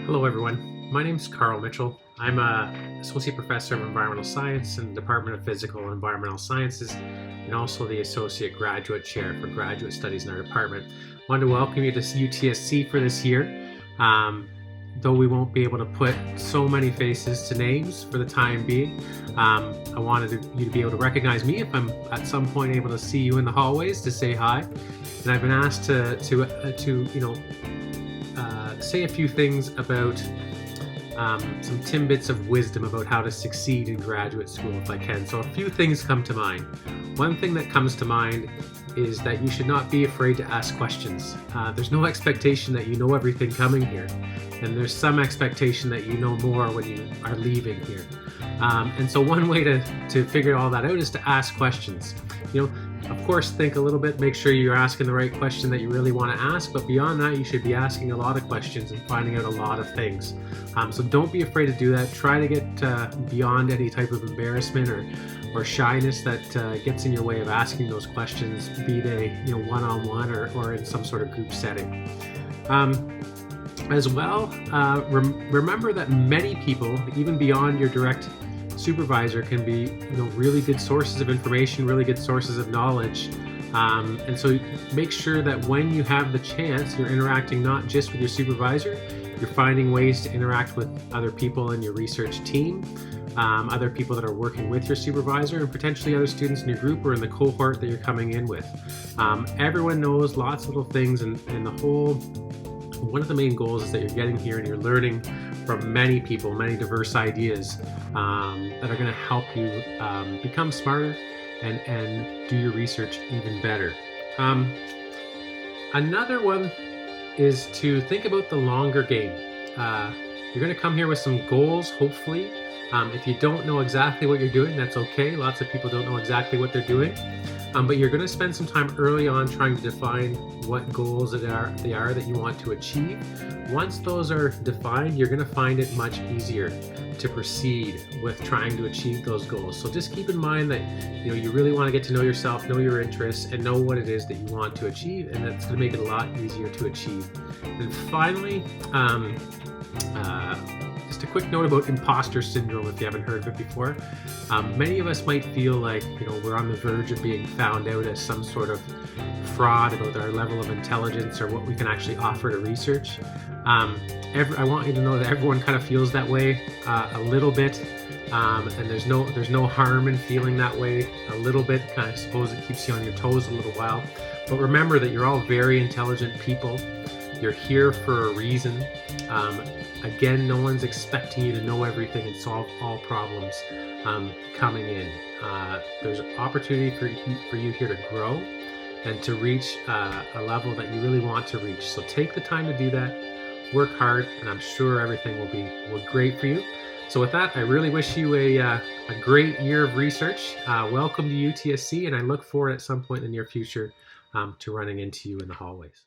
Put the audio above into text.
Hello everyone, my name is Carl Mitchell. I'm an Associate Professor of Environmental Science in the Department of Physical and Environmental Sciences and also the Associate Graduate Chair for Graduate Studies in our department. I wanted to welcome you to UTSC for this year. Though we won't be able to put so many faces to names for the time being, I wanted you to be able to recognize me if I'm at some point able to see you in the hallways to say hi. And I've been asked to say a few things about some tidbits of wisdom about how to succeed in graduate school if I can. So a few things come to mind. One thing that comes to mind is that you should not be afraid to ask questions. There's no expectation that you know everything coming here, and there's some expectation that you know more when you are leaving here. And so one way to figure all that out is to ask questions. Of course, think a little bit, make sure you're asking the right question that you really want to ask, but beyond that, you should be asking a lot of questions and finding out a lot of things. So don't be afraid to do that. Try to get beyond any type of embarrassment or shyness that gets in your way of asking those questions, be they one-on-one or in some sort of group setting. As well, remember that many people, even beyond your direct supervisor, can be really good sources of information, really good sources of knowledge, and so make sure that when you have the chance, you're interacting not just with your supervisor, you're finding ways to interact with other people in your research team, other people that are working with your supervisor, and potentially other students in your group or in the cohort that you're coming in with. Everyone knows lots of little things, and one of the main goals is that you're getting here and you're learning from many people, many diverse ideas that are going to help you become smarter and do your research even better. Another one is to think about the longer game. You're going to come here with some goals, hopefully. If you don't know exactly what you're doing, that's okay. Lots of people don't know exactly what they're doing. But you're going to spend some time early on trying to define what goals they are that you want to achieve. Once those are defined, you're going to find it much easier to proceed with trying to achieve those goals. So just keep in mind that you really want to get to know yourself, know your interests, and know what it is that you want to achieve, and that's going to make it a lot easier to achieve. And finally, just a quick note about imposter syndrome if you haven't heard of it before. Many of us might feel like we're on the verge of being found out as some sort of fraud about our level of intelligence or what we can actually offer to research. I want you to know that everyone kind of feels that way a little bit, and there's no harm in feeling that way a little bit. I suppose it keeps you on your toes a little while, but remember that you're all very intelligent people. You're here for a reason. Again, no one's expecting you to know everything and solve all problems coming in. There's an opportunity for you here to grow and to reach a level that you really want to reach. So take the time to do that, work hard, and I'm sure everything will be great for you. So with that, I really wish you a great year of research. Welcome to UTSC, and I look forward at some point in the near future to running into you in the hallways.